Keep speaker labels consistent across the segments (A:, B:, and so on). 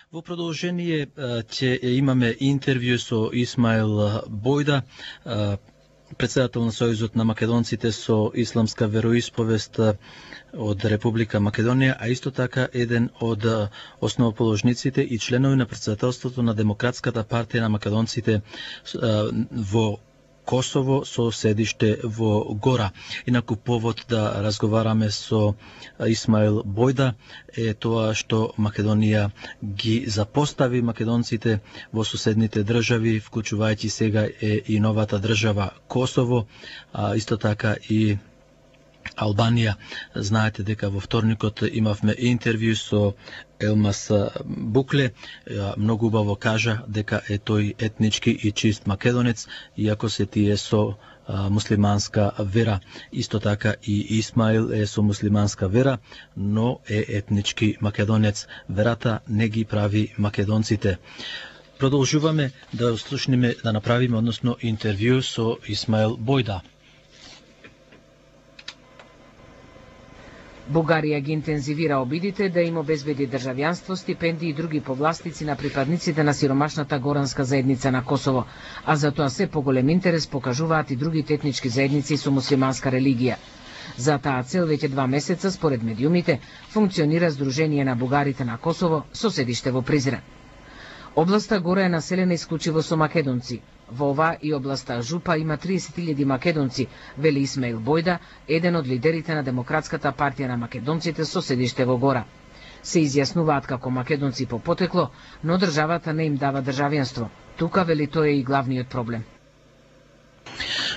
A: Во продолжение ќе имаме интервју со Исмаил Бојда, председател на Сојузот на македонците со исламска вероисповест од Република Македонија, а исто така еден од основоположниците и членови на председателството на Демократската партија на македонците во Косово со седиште во Гора. Инаку повод да разговараме со Исмаил Бојда е тоа што Македонија ги запостави македонците во соседните држави, вклучувајќи сега и новата држава Косово, а исто така и Албанија. Знаете дека во вторникот имавме интервју со Елмас Букле. Многу убаво кажа дека е тој етнички и чист македонец, иако се тие со муслиманска вера. Исто така и Исмаил е со муслиманска вера, но е етнички македонец. Верата не ги прави македонците. Продолжуваме да слушнеме, да направиме односно интервју со Исмаил Бојда.
B: Бугарија ги интензивира обидите да им обезбеди државјанство, стипендии и други повластици на припадниците на сиромашната горанска заедница на Косово, а за тоа се поголем интерес покажуваат и другите етнички заедници со муслиманска религија. За таа цел веќе 2 месеца, според медиумите, функционира Сдружение на бугарите на Косово со седиште во Призрен. Областа Гора е населена исклучиво со македонци. Во ова и областа Жупа има 30.000 македонци, вели Исмаил Бојда, еден од лидерите на Демократската партија на македонците со седиште во Гора. Се изјаснуваат како македонци по потекло, но државата не им дава државјанство. Тука, вели, тоа е и главниот проблем.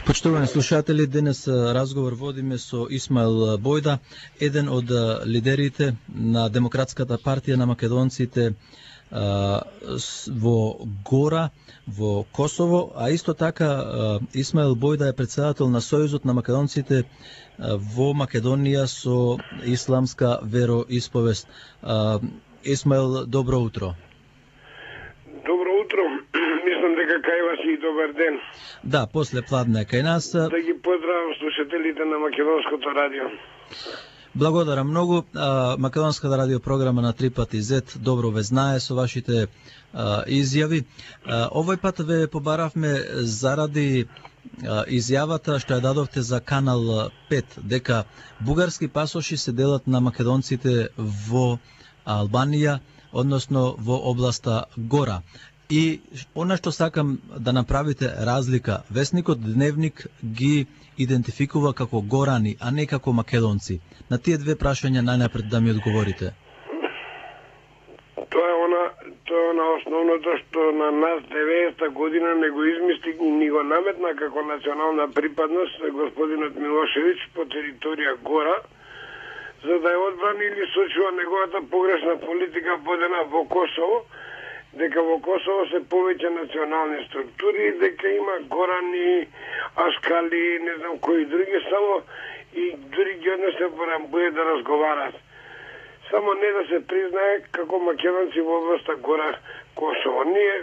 A: Почитувани слушатели, денес разговор водиме со Исмаил Бојда, еден од лидерите на Демократската партија на македонците во Гора, во Косово, а исто така Исмаил Бојда е председател на Сојузот на македонците во Македонија со исламска вероисповест. Исмаил, добро утро.
C: Добро утро. Мислам дека кај вас и добар ден.
A: Да, после пладне кај нас.
C: Да ги поздравам слушателите на Македонското радио.
A: Благодарам многу. Македонската радиопрограма на 3 пати Z добро ве знае со вашите изјави. Овој пат ве побаравме заради изјавата што ја дадовте за Канал 5, дека бугарски пасоши се делат на македонците во Албанија, односно во областа Гора. И она што сакам да направите разлика, весникот Дневник ги идентификува како горани, а не како македонци. На тие две прашања најнапред да ми одговорите.
C: Тоа е она основното што на нас 90-та година не го измисли, ни го наметна како национална припадност господинот Милошевиќ по територија Гора, за да ја одбрани или сочува неговата погрешна политика водена во Косово, дека во Косово се повеќе национални структури, дека има горани, ашкали, не знам кои други, само и дури ги однесе буде да разговарат. Само не да се признае како македонци во областа Гора, Косово. Ние,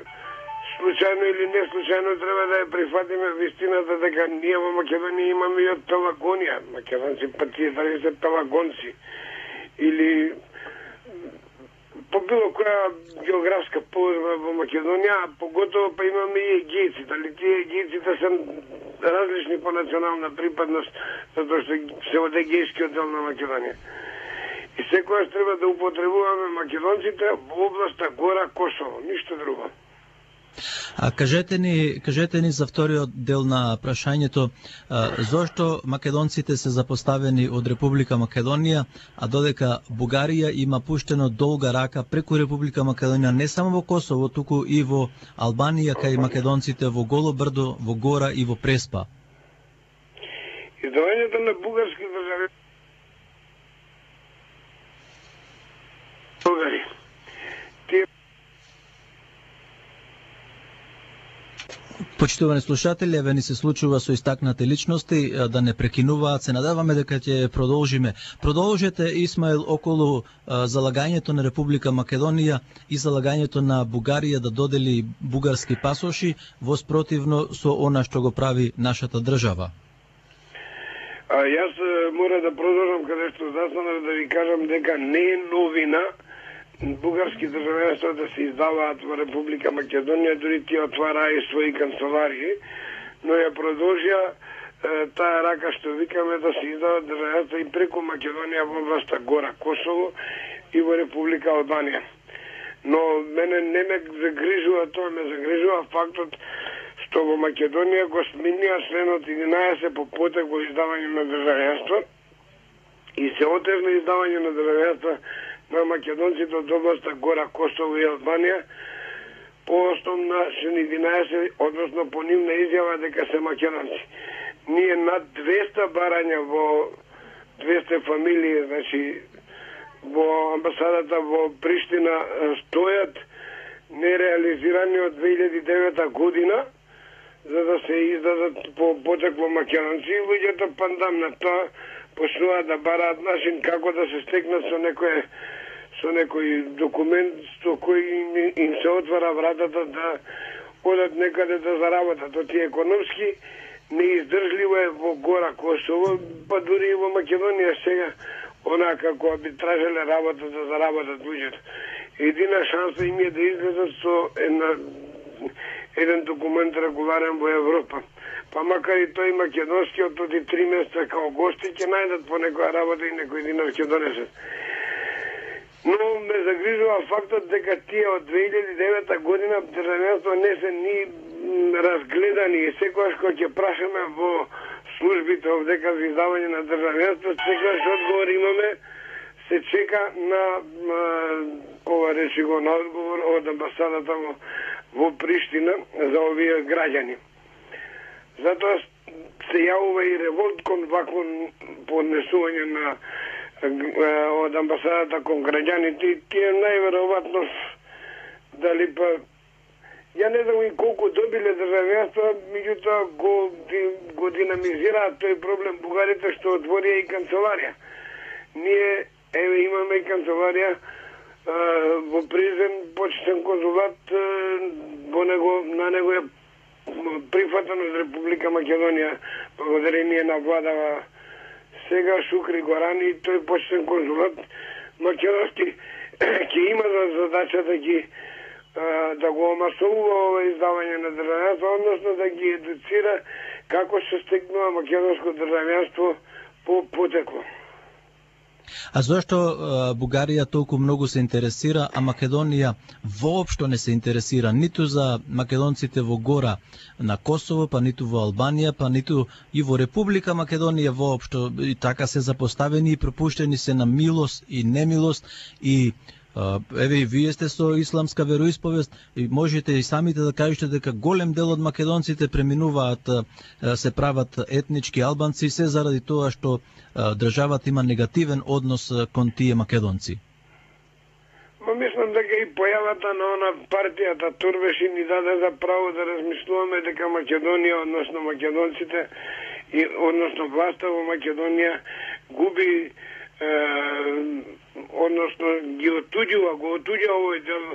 C: случајно или не случајно, треба да ја прифатиме вистината дека ние во Македонија имаме и од Пелагонија. Македонци па тие дали се пелагонци. Или по било која географска положба во Македонија, а поготово па имаме и егејци. Дали тие егејците се различни по национална припадност, затоа што се од егејскиот дел на Македонија. И секојаш треба да употребуваме македонците во областа Гора, Косово, ништо друго.
A: А кажете ни за вториот дел на прашањето, зошто македонците се запоставени од Република Македонија, а додека Бугарија има пуштено долга рака преку Република Македонија не само во Косово, туку и во Албанија, кај македонците во Голо брдо, во Гора и во Преспа?
C: Издавањето на бугарски држави Бугари.
A: Почитувани слушатели, еве ни се случува со истакнати личности да не прекинуваат, се надеваме дека ќе продолжиме. Продолжете, Исмаил, околу залагањето на Република Македонија и залагањето на Бугарија да додели бугарски пасоши во спротивно со она што го прави нашата држава.
C: Јас мора да продолжам каде што застанав да ви кажам дека не е новина бугарски државјанства да се издаваат во Република Македонија, дури тие отвараа и своји канцеларии, но ја продолжија таа рака што викаме да се издават државјанства и преку Македонија во областа Гора Косово и во Република Албанија. Но мене не ме загрижува тоа, ме загрижува фактот што во Македонија го сменија членот 11 по потек во издавање на државјанство и се отежна издавање на државјанство на македонците од областа Гора Косово и Албанија по основ на член 11, односно по нивна изјава дека се македонци. Ние над 200 барања во 200 фамилии, значи во амбасадата во Приштина стојат нереализирани од 2009 година за да се издадат по потекло македонци и луѓето пандам на тоа почнуваат да бараат начин како да се стекнат со некој документ со кој им се отвара вратата да одат некаде да заработат. Тоа е економски неиздржливо е во Гора Косово, па дури и во Македонија сега онака кога би тражеле работа да заработат луѓето. Едина шанса им е да излезат со еден документ регуларен во Европа. Па макар и тој македонски од тоти 3 месеца као гости ќе најдат по некоја работа и некој динар ќе донесат. Но ме загрижува фактот дека тие од 2009 година државјанство не се ни разгледани и секогаш кога ќе прашаме во службите овдека за издавање на државјанство, секогаш одговор имаме, се чека на ова речи го на одговор од амбасадата во Приштина за овие граѓани. Затоа се јавува и револт кон вакво поднесување на од амбасадата кон граѓаните и тие најверојатно дали па ја не знам и колку добиле државјанства, меѓутоа го динамизираат тој проблем бугарите што отворија и канцеларија. Ние имаме и канцеларија во Призен, почетен конзулат, на него е прифатен од Република Македонија, благодарение на владава сега Шукри Горани и тој почетен конзулат македонски ќе има за задача да го омасовува ова издавање на државјанство, односно да ги едуцира како се стекнува македонско државјанство по потекло.
A: А зошто Бугарија толку многу се интересира, а Македонија воопшто не се интересира ниту за македонците во Гора на Косово, па ниту во Албанија, па ниту и во Република Македонија воопшто, и така се запоставени и пропуштени се на милост и немилост и еве и вие сте со исламска вероисповест и можете и самите да кажете дека голем дел од македонците преминуваат, се прават етнички албанци, се заради тоа што државата има негативен однос кон тие македонци.
C: Мислам дека и појавата на она партијата Турбеши ни даде за право да размислуваме дека Македонија, односно македонците и односно власта во Македонија губи односно ги отуѓува овој дел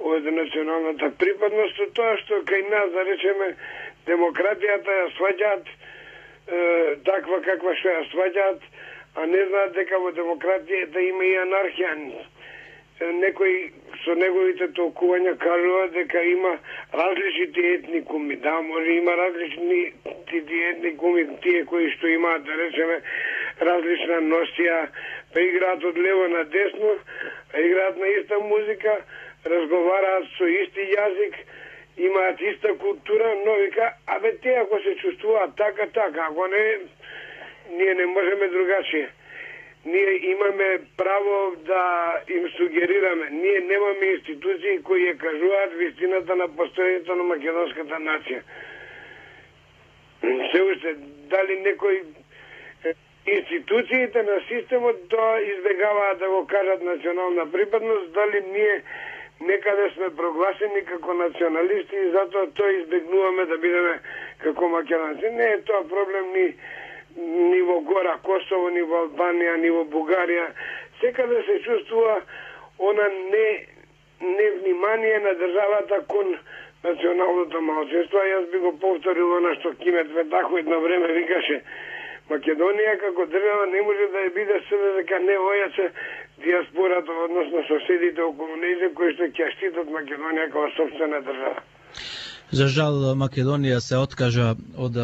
C: од националната припадност, тоа што кај нас, да речеме, демократијата ја сваѓаат таква каква што ја сваѓаат, а не знаат дека во демократијата има и анархија. Некој со неговите толкувања кажува дека има различните етникуми. Да, може има различни етникуми, тие кои што имаат, да речеме, различна носија, па играат од лево на десно, играат на иста музика, разговараат со исти јазик, имаат иста култура, но вика, абе те ако се чувствуваат така, ако не, ние не можеме другачие. Ние имаме право да им сугерираме. Ние немаме институции кои ја кажуваат вистината на постојањето на македонската нација. Се уште, дали некој институциите на системот тоа избегаваат да го кажат национална припадност, дали ние некаде сме прогласени како националисти и затоа тоа избегнуваме да бидеме како македонци. Не е тоа проблем ни во Гора Косово, ни во Албанија, ни во Бугарија. Секаде се чувствува она невнимание на државата кон националното малцинство. Јас би го повторил она што Кимет Ветахо едно време викаше: Македонија како држава не може да ја биде се дека не ојаце диаспората, односно соседите околу нејзе кои што ќе штитат Македонија како сопствена држава.
A: За жал, Македонија се откажа од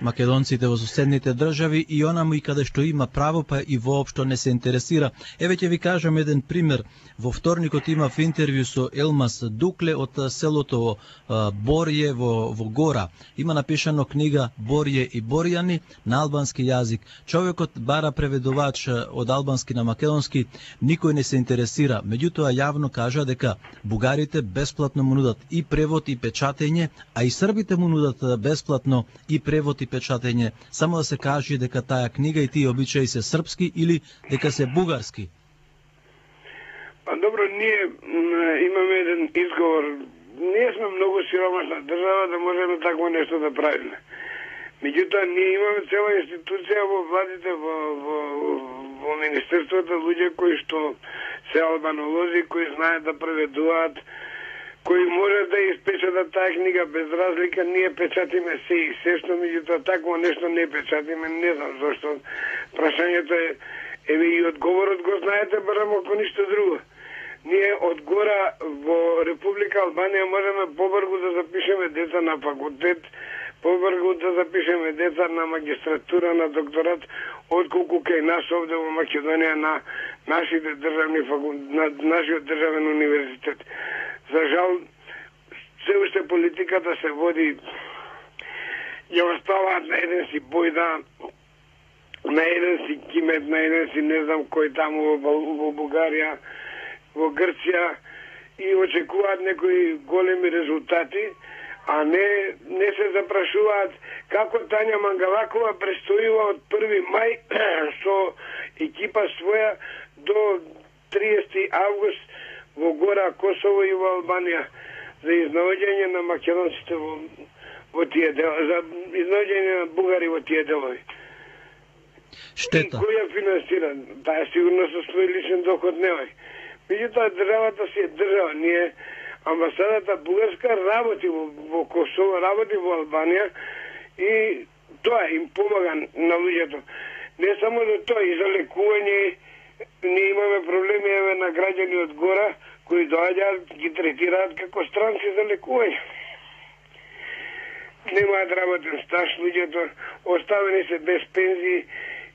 A: македонците во соседните држави и онаму и каде што има право, па и воопшто не се интересира. Еве ќе ви кажам еден пример. Во вторникот имав интервју со Елмас Дукле од селото Борје во Гора. Има напишано книга Борје и Борјани на албански јазик. Човекот бара преведувач од албански на македонски, никој не се интересира. Меѓутоа јавно кажа дека бугарите бесплатно му нудат и превод и печатење, а и србите му нудат бесплатно и превод и печатење, само да се каже дека таа книга и тие обичаи се српски или дека се бугарски.
C: Па добро, ние имаме еден изговор. Ние сме многу сиромашна држава да можеме такво нешто да правиме. Меѓутоа, ние имаме цела институција во владите, во министерството, луѓе кои што се албанолози, кои знаат да преведуваат, кои може да испечатат таа книга без разлика. Ние печатиме се и се што, меѓутоа такво нешто не печатиме, не знам зашто. Прашањето е, еве и одговорот го знаете, барам ако ништо друго. Ние од гора во Република Албанија можеме побрзо да запишеме деца на факултет, побрзо да запишеме деца на магистратура, на докторат, отколку кај нас овде во Македонија на нашите државни на нашиот државен универзитет. За жал, се уште политиката се води, ја оставаат на еден си Бојда, на еден си Кимет, на еден си не знам кој таму во Бугарија, во Грција, и очекуваат некои големи резултати, а не се запрашуваат како Тања Мангалакова престојува од 1. мај со екипа своја до 30. август во Гора Косово и во Албанија за изнаоѓање на македонците во тие делови, за изнаоѓање на бугари во тие делови.
A: Штета.
C: Кој ја финансира? Таа сигурно со свој личен доход немај. Меѓутоа државата си е држава. Ние, амбасадата бугарска работи во Косово, работи во Албанија и тоа им помага на луѓето. Не само за тоа, и за лекување. Ние имаме проблеми еве на граѓани од гора кои доаѓаат, ги третираат како странци за лекување. Немаат работен стаж луѓето, оставени се без пензии.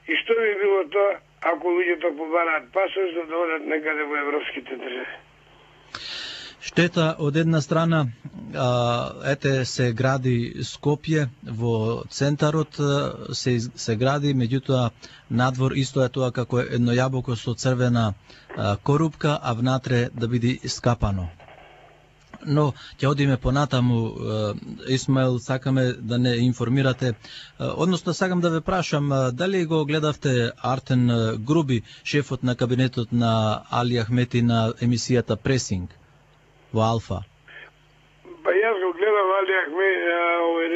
C: И што би било тоа ако луѓето побараат пасош за да одат некаде во европските држави?
A: Штета од една страна, ете се гради Скопје во центарот, се гради, меѓутоа надвор исто е тоа како едно јаболко со црвена корупка, а внатре да биде скапано. Но ќе одиме понатаму. Исмаил, сакаме да не информирате, односно сакам да ве прашам, дали го гледавте Артен Груби, шефот на кабинетот на Али Ахмети на емисијата Пресинг во Алфа?
C: Па јас го гледам Али Ахмети,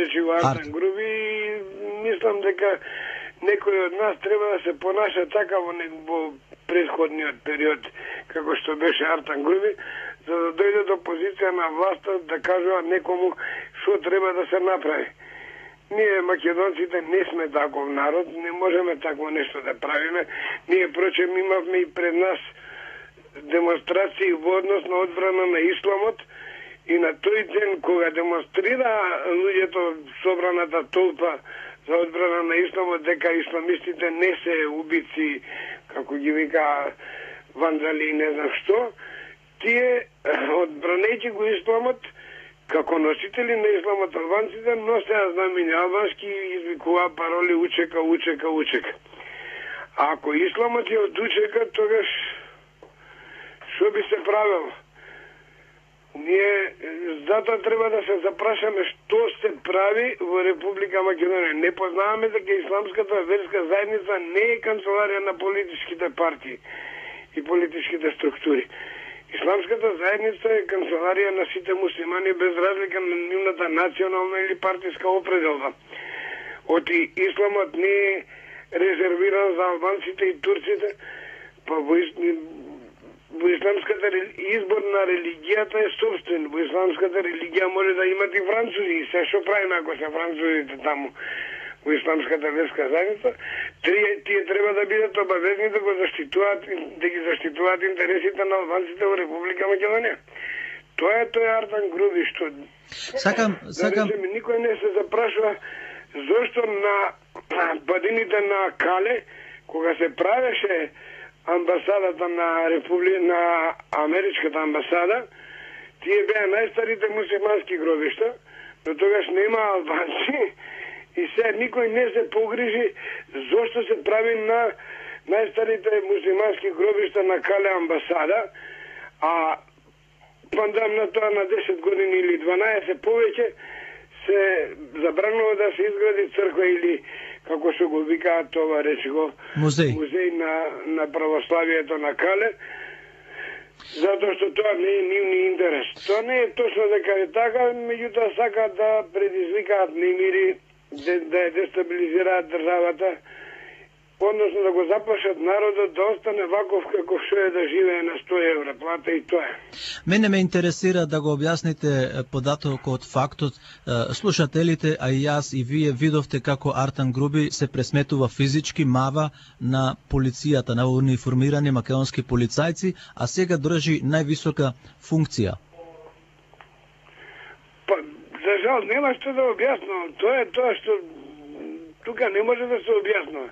C: речи го Артен Груби, и мислам дека некој од нас треба да се понаша така во предходниот период како што беше Артен Груби, за да дојде до позиција на власта да кажува некому што треба да се направи. Ние македонците не сме таков народ, не можеме такво нешто да правиме. Ние прочем имавме и пред нас демонстрации во однос на одбрана на исламот, и на тој ден кога демонстрира луѓето, собраната толпа за одбрана на исламот, дека исламистите не се убици, како ги вика вандали и не знам што, тие, одбранејќи го исламот, како носители на исламот албанците, носеа знамени албански и извикува пароли учека, учека, учека. А ако исламот е од учека, тогаш што би се правило? Ние затоа треба да се запрашаме што се прави во Република Македонија. Не познаваме дека исламската верска заедница не е канцеларија на политичките партии и политичките структури. Исламската заедница е канцеларија на сите муслимани без разлика на нивната национална или партиска определба. Оти исламот не е резервиран за албанците и турците, па во исламската избор на религијата е собствен. Во исламската религија може да имат и французи, и се што правиме ако се французите таму во исламската верска заедница, тие треба да бидат обавезни да ги заштитуваат интересите на албанците во Република Македонија. Тоа е тој Артан Груби што
A: Сакам
C: никој не се запрашува зошто на падините на Кале, кога се правеше амбасадата на Америчката амбасада, тие беа најстарите муслимански гробишта, но тогаш нема албанци и сега никој не се погрижи зошто се прави на најстарите муслимански гробишта на Кале амбасада, а пандам на тоа на 10 години или 12 повеќе се забранува да се изгради црква или како што го викаат това речего музеј на православието на Кале, затоа што тоа не е нивни интерес. Тоа не е точно дека е така, меѓутоа сакаат да предизвикаат немири, да ја дестабилизираат државата, односно да го заплашат народот да остане ваков како што е да живее на 100 евра плата и тоа е.
A: Мене ме интересира да го објасните податокот, фактот. Слушателите, а и јас и вие видовте како Артан Груби се пресметува физички, мава на полицијата, на униформирани македонски полицајци, а сега држи највисока функција.
C: Па, за жал, нема што да објаснувам. Тоа е тоа што тука не може да се објаснува.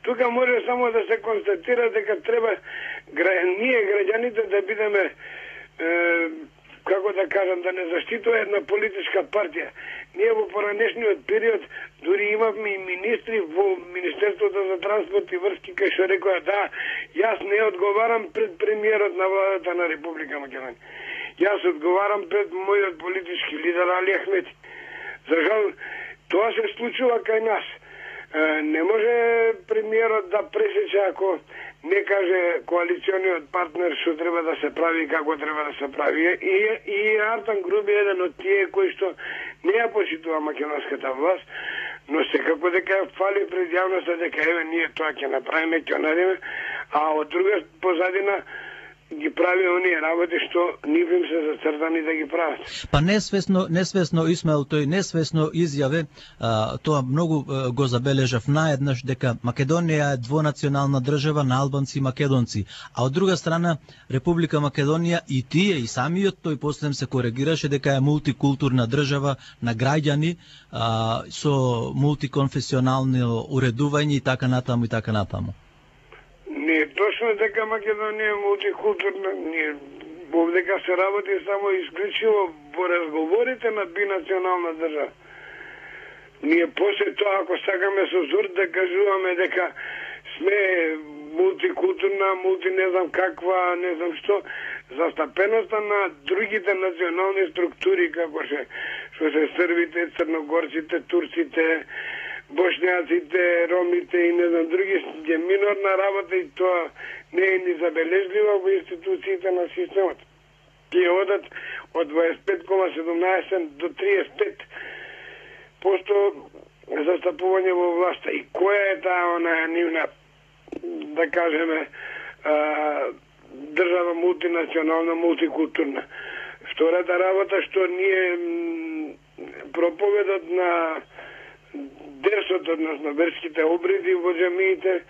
C: Тука може само да се констатира дека треба ние граѓаните да бидеме како да кажам, да не заштитува една политичка партија. Ние во поранешниот период дури имавме и министри во Министерството за транспорт и врски кај што рекоа да, јас не одговарам пред премиерот на владата на Република Македонија. Јас одговарам пред мојот политички лидер Али Ахмети. За жал, тоа се случува кај нас. Не може премиерот да пресече ако не каже коалициониот партнер што треба да се прави и како треба да се прави. И Артан Груби е еден од тие кои што не ја почитува македонската власт, но секако дека ја фали пред јавноста дека еве ние тоа ќе направиме, ќе наредиме, а од друга позадина ги прави оние работи што нив им се зацртани да ги прават.
A: Па несвесно Исмаил, тој несвесно изјаве, тоа многу го забележав наеднаш, дека Македонија е двонационална држава на албанци и македонци, а од друга страна Република Македонија и тие и самиот тој после се коригираше дека е мултикултурна држава на граѓани со мултиконфесионално уредување и така натаму и така натаму.
C: Не е точно дека Македонија е мултикултурна, дека се работи само исклучиво во разговорите на бинационална држава. Ние после тоа, ако сакаме со зор да кажуваме дека сме мултикултурна, не знам каква, не знам што, застапеноста на другите национални структури, како што се србите, црногорците, турците, бошњаците, ромите и не знам други, е минорна работа и тоа не е ни забележлива во институциите на системот. Тие одат од 25,17 до 35% застапување во власта. И која е таа онаја нивна, да кажеме, држава мултинационална, мултикултурна. Втората работа што ние проповедот на дерсот, односно верските обреди во џамиите,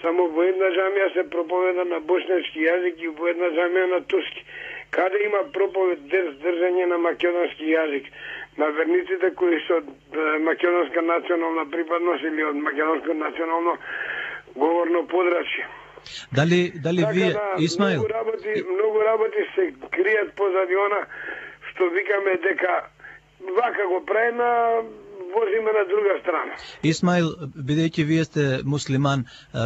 C: само во една џамија се проповеда на бошњачки јазик и во една џамија на турски. Каде има проповед дерс држање на македонски јазик? На верниците кои се од македонска национална припадност или од македонско национално говорно подрачје.
A: Дали
C: така
A: вие, Исмаил?
C: Многу работи се кријат позади она што викаме дека вака го правиме, возиме на друга страна.
A: Исмаил, бидејќи вие сте муслиман,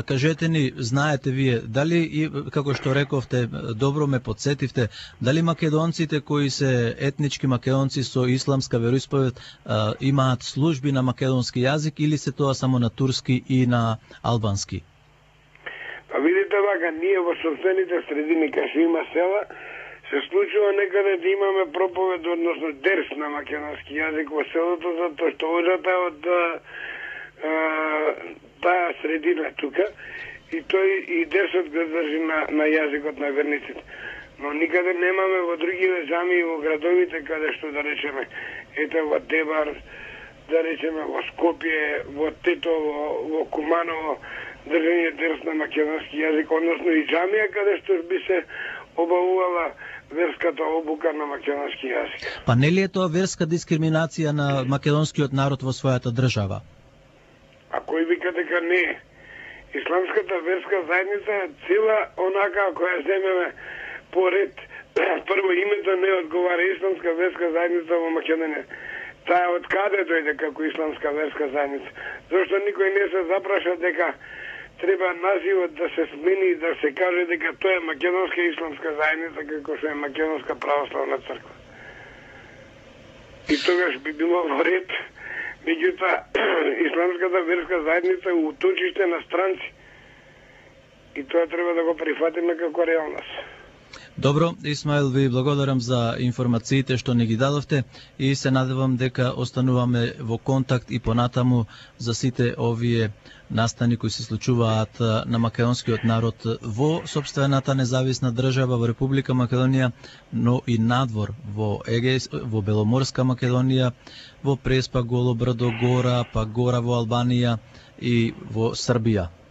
A: кажете ни, знаете вие, дали, и како што рековте, добро ме подсетивте, дали македонците кои се етнички македонци со исламска вероисповед имаат служби на македонски јазик или се тоа само на турски и на албански?
C: Па видите вака, ние во собствените средини кај што има села, се случува некаде да имаме проповед, односно дерс на македонски јазик во селото, затоа што оđата од таа средина тука и тој и дерсот го држи на јазикот на верниците. Но никаде немаме во други џамии во градовите каде што да речеме, ете во Дебар, да речеме во Скопје, во Тетово, во Куманово, држање дерс на македонски јазик, односно и џамија каде што би се обавувала верската обука на македонски јазик.
A: Па нели е тоа верска дискриминација на македонскиот народ во својата држава?
C: А кој вика дека не е? Исламската верска заедница е цела онака, ако ја земеме поред, прво името не одговара исламска верска заедница во Македонија. Таа од каде дојде како исламска верска заедница? Зошто никој не се запраша дека треба називот да се смени и да се каже дека тоа е македонска исламска заедница како што е македонска православна црква. И тогаш би било во ред. Меѓутоа, исламската верска заедница е уточиште на странци. И тоа треба да го прифатиме како реалност.
A: Добро, Исмаил, ви благодарам за информациите што ни ги дадовте и се надевам дека остануваме во контакт и понатаму за сите овие настани кои се случуваат на македонскиот народ во сопствената независна држава во Република Македонија, но и надвор во во Беломорска Македонија, во Преспа, Голо Брдо, Гора, па Гора во Албанија и во Србија.